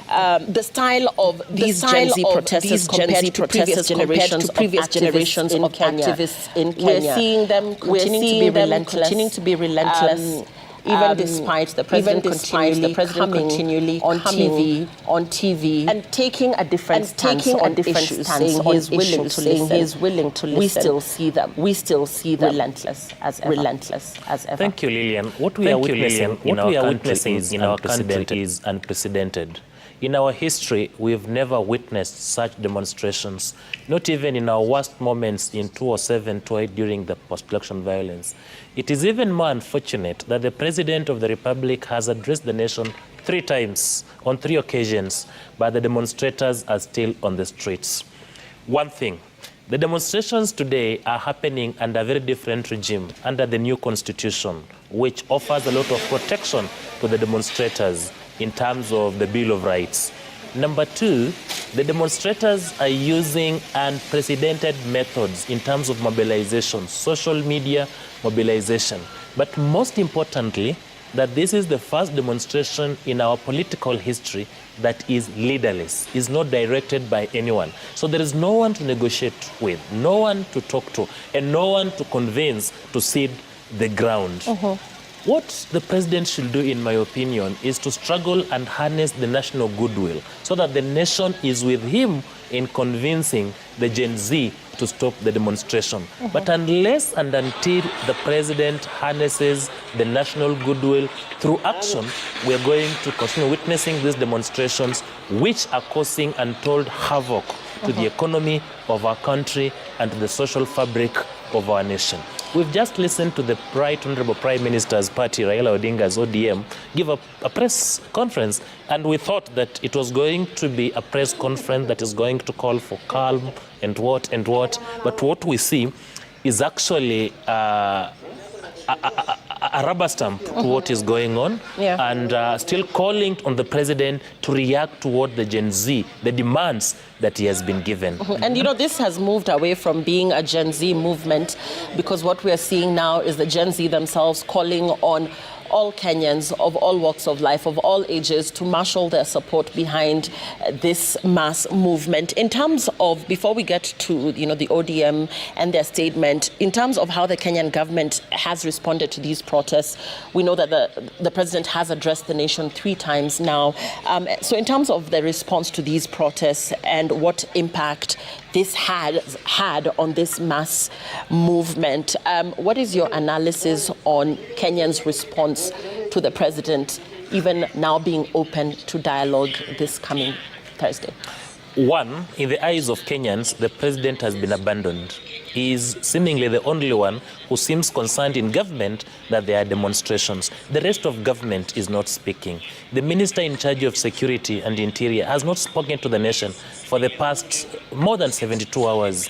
the style of these Gen Z protesters compared to previous generations of activists in Kenya. We're seeing them continuing to be relentless. Even despite the president continually on TV and taking a different stance on issues, saying he is willing to listen. We still see them relentless as ever. Thank you, Lillian. What we are witnessing in our country is unprecedented. In our history, we've never witnessed such demonstrations, not even in our worst moments in 2007-2008 during the post-election violence. It is even more unfortunate that the President of the Republic has addressed the nation 3 times, on 3 occasions, but the demonstrators are still on the streets. One thing, the demonstrations today are happening under a very different regime, under the new constitution, which offers a lot of protection to the demonstrators in terms of the Bill of Rights. Number 2, the demonstrators are using unprecedented methods in terms of mobilization, social media mobilization. But most importantly, that this is the first demonstration in our political history that is leaderless, is not directed by anyone. So there is no one to negotiate with, no one to talk to, and no one to convince to cede the ground. What the president should do, in my opinion, is to struggle and harness the national goodwill so that the nation is with him in convincing the Gen Z to stop the demonstration. But unless and until the president harnesses the national goodwill through action, we are going to continue witnessing these demonstrations, which are causing untold havoc to the economy of our country and to the social fabric of our nation. We've just listened to the Right Honorable Prime Minister's party, Raila Odinga's ODM, give a press conference, and we thought that it was going to be a press conference that is going to call for calm and what. But what we see is actually a rubber stamp to what is going on, and still calling on the president to react to what the Gen Z, the demands that he has been given. And you know, this has moved away from being a Gen Z movement, because what we are seeing now is the Gen Z themselves calling on all Kenyans of all walks of life, of all ages, to marshal their support behind this mass movement. In terms of, before we get to the ODM and their statement, in terms of how the Kenyan government has responded to these protests, we know that the president has addressed the nation 3 times now. So in terms of the response to these protests and what impact this had on this mass movement, what is your analysis on Kenyans' response to the president, even now being open to dialogue this coming Thursday? One, in the eyes of Kenyans, the president has been abandoned. He is seemingly the only one who seems concerned in government that there are demonstrations. The rest of government is not speaking. The minister in charge of security and interior has not spoken to the nation for the past more than 72 hours.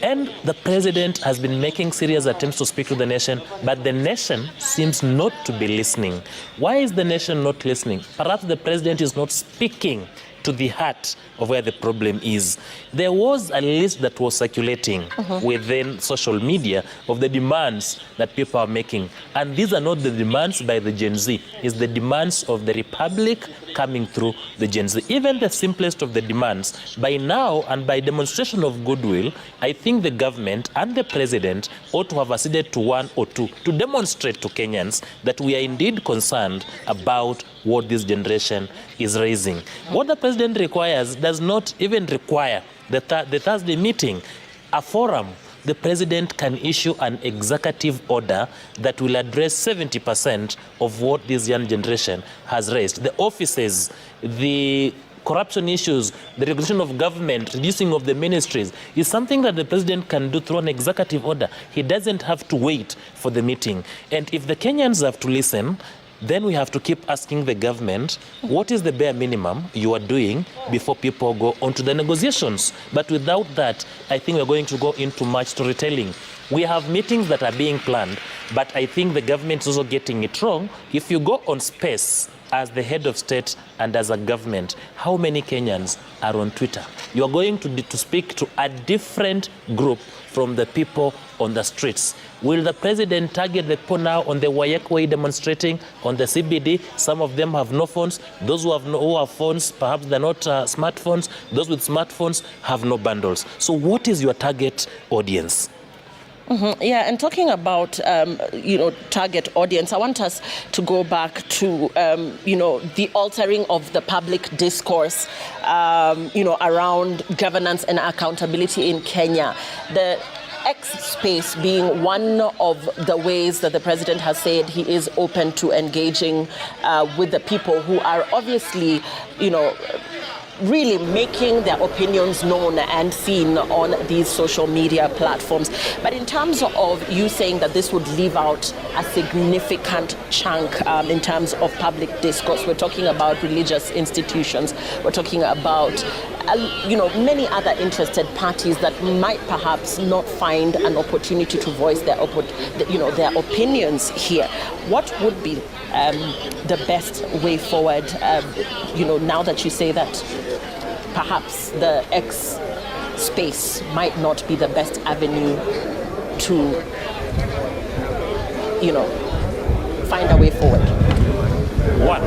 And the president has been making serious attempts to speak to the nation, but the nation seems not to be listening. Why is the nation not listening? Perhaps the president is not speaking to the heart of where the problem is. There was a list that was circulating within social media of the demands that people are making. And these are not the demands by the Gen Z. It's the demands of the Republic coming through the Gen Z. Even the simplest of the demands, by now and by demonstration of goodwill, I think the government and the president ought to have acceded to 1 or 2 to demonstrate to Kenyans that we are indeed concerned about what this generation is raising. What the president requires does not even require the Thursday meeting, a forum. The president can issue an executive order that will address 70% of what this young generation has raised. The offices, the corruption issues, the regulation of government, reducing of the ministries, is something that the president can do through an executive order. He doesn't have to wait for the meeting. And if the Kenyans have to listen, then we have to keep asking the government, what is the bare minimum you are doing before people go on to the negotiations? But without that, I think we're going to go into much storytelling. We have meetings that are being planned, but I think the government is also getting it wrong. If you go on space as the head of state and as a government, how many Kenyans are on Twitter? You are going to speak to a different group from the people on the streets. Will the president target the people now on the Wayek Way demonstrating on the CBD? Some of them have no phones. Those who have phones, perhaps they're not smartphones. Those with smartphones have no bundles. So what is your target audience? Yeah, and talking about, target audience, I want us to go back to, the altering of the public discourse, around governance and accountability in Kenya. The X space being one of the ways that the president has said he is open to engaging with the people who are obviously, really making their opinions known and seen on these social media platforms. But in terms of you saying that this would leave out a significant chunk in terms of public discourse, we're talking about religious institutions, we're talking about many other interested parties that might perhaps not find an opportunity to voice their opinions here. What would be the best way forward, now that you say that perhaps the X space might not be the best avenue to, find a way forward? One,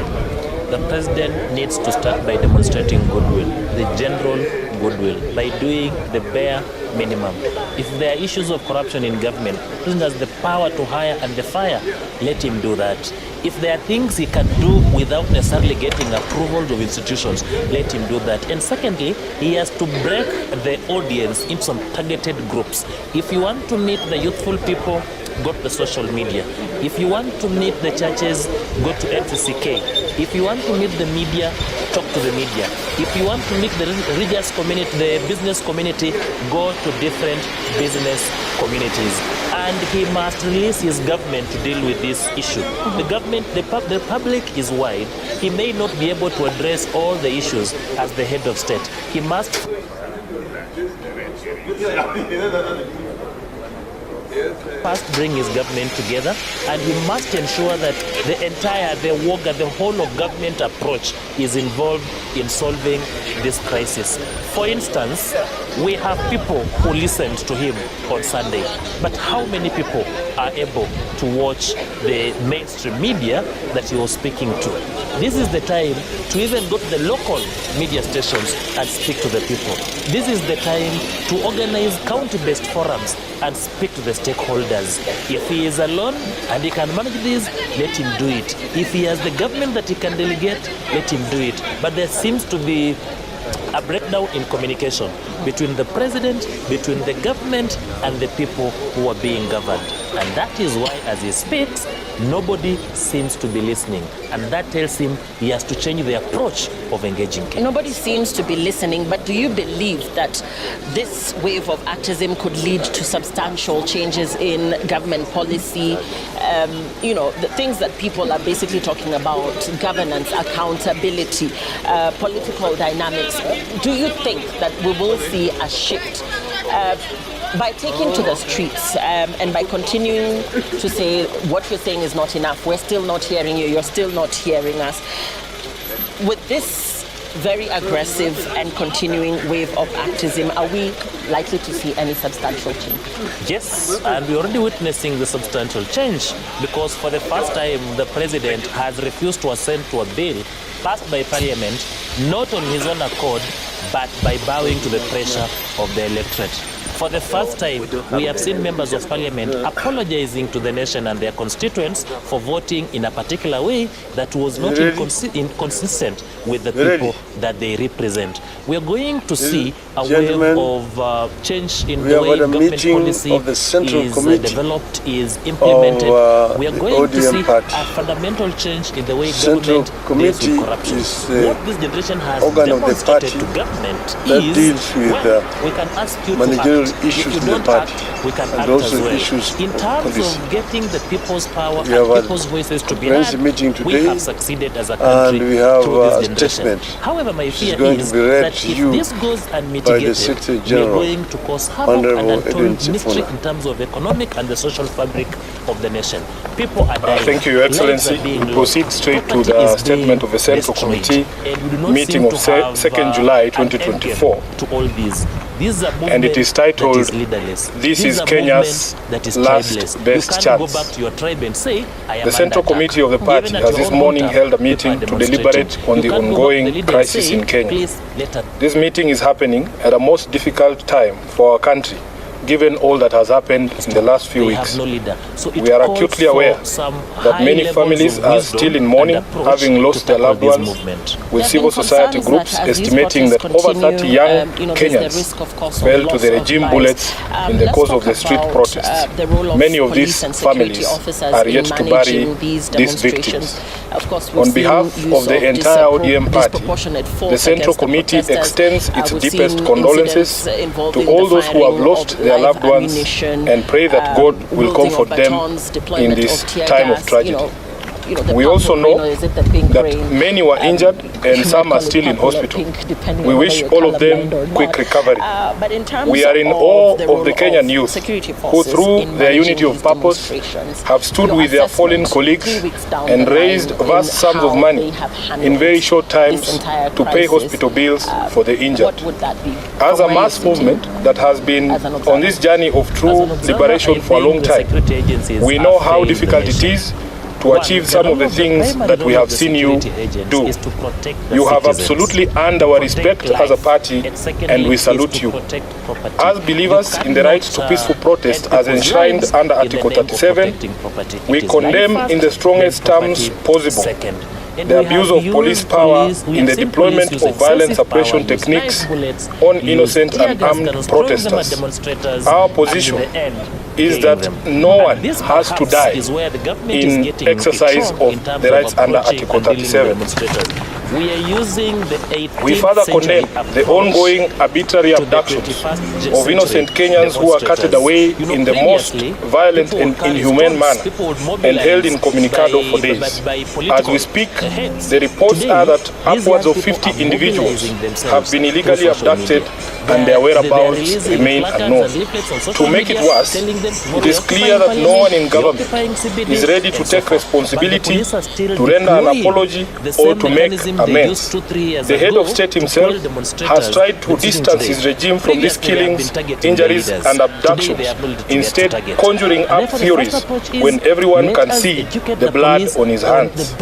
the president needs to start by demonstrating goodwill, the general goodwill, by doing the bare minimum. If there are issues of corruption in government, the president has the power to hire and the fire. Let him do that. If there are things he can do without necessarily getting approval of institutions, let him do that. And secondly, he has to break the audience into some targeted groups. If you want to meet the youthful people, go to the social media. If you want to meet the churches, go to NCCK. If you want to meet the media, talk to the media. If you want to meet the religious community, the business community, go to different business communities. And he must release his government to deal with this issue. The government, the public is wide. He may not be able to address all the issues as the head of state. He must first bring his government together, and he must ensure that the whole of government approach is involved in solving this crisis. For instance, we have people who listened to him on Sunday, but how many people are able to watch the mainstream media that he was speaking to? This is the time to even go to the local media stations and speak to the people. This is the time to organize county-based forums and speak to the stakeholders. If he is alone and he can manage this, let him do it. If he has the government that he can delegate, let him do it. But there seems to be a breakdown in communication between the president, between the government, and the people who are being governed. And that is why, as he speaks, nobody seems to be listening. And that tells him he has to change the approach of engaging Kenya. Nobody seems to be listening, but do you believe that this wave of activism could lead to substantial changes in government policy? The things that people are basically talking about, governance, accountability, political dynamics. Do you think that we will see a shift by taking to the streets and by continuing to say what you're saying is not enough? We're still not hearing you. You're still not hearing us. With this very aggressive and continuing wave of activism, are we likely to see any substantial change? Yes, and we're already witnessing the substantial change, because for the first time the president has refused to assent to a bill passed by parliament, not on his own accord, but by bowing to the pressure of the electorate. For the first time, we have seen members of parliament apologizing to the nation and their constituents for voting in a particular way that was not inconsistent with the people that they represent. We are going to see a wave of change in the way government policy is developed, is implemented. We are going to see a fundamental change in the way government deals with corruption. What this generation has demonstrated to government is, we can ask you to act. Issues if you don't act, we can act as well. In terms of getting the people's power and people's voices to be heard, we have succeeded as a country through this generation. However, my fear is that if this goes unmitigated, we are going to cause havoc and untold mystery in terms of economic and the social fabric of the nation. People are dying. Thank you, Your Excellency. We proceed straight to the statement of the Central Committee meeting of 2nd July 2024. To all these. and it is titled, "This is Kenya's last best chance." The Central Committee of the party has this morning held a meeting to deliberate on the ongoing crisis in Kenya. This meeting is happening at a most difficult time for our country, given all that has happened in the last few weeks. We are acutely aware that many families are still in mourning, having lost their loved ones, with civil society groups estimating that over 30 young Kenyans fell to the regime bullets in the course of the street protests. Many of these families are yet to bury these victims. On behalf of the entire ODM party, the Central Committee extends its deepest condolences to all those who have lost their loved ones and pray that God will comfort them in this time of tragedy. We also know that many were injured and some are still in hospital. We wish all of them quick recovery. We are in awe of the Kenyan youth who, through their unity of purpose, have stood with their fallen colleagues and raised vast sums of money in very short times to pay hospital bills for the injured. As a mass movement that has been on this journey of true liberation for a long time, we know how difficult it is to achieve some of the things that we have seen you do. You have absolutely earned our respect as a party, and we salute you. As believers in the right to peaceful protest as enshrined under Article 37, we condemn in the strongest terms possible the abuse of police power in the deployment of violent suppression techniques on innocent and armed protesters. Our position is that no one has to die in exercise of the rights under Article 37. We further condemn the ongoing arbitrary abductions of innocent Kenyans who are carted away in the most violent and inhumane manner and held incommunicado for days. As we speak, the reports are that upwards of 50 individuals have been illegally abducted and their whereabouts remain unknown. To make it worse, it is clear that no one in government is ready to take responsibility, to render an apology, or to make amends. The head of state himself has tried to distance his regime from these killings, injuries, and abductions, instead conjuring up theories when everyone can see the blood on his hands.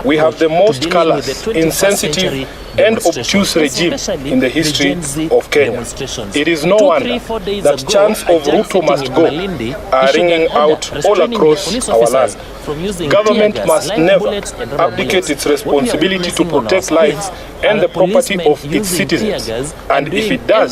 We have the most callous, insensitive, and obtuse regime in the history of Kenya. It is no wonder that chants of Ruto must go are ringing out all across our land. Government must never abdicate its responsibility to protect lives and the property of its citizens, and if it does,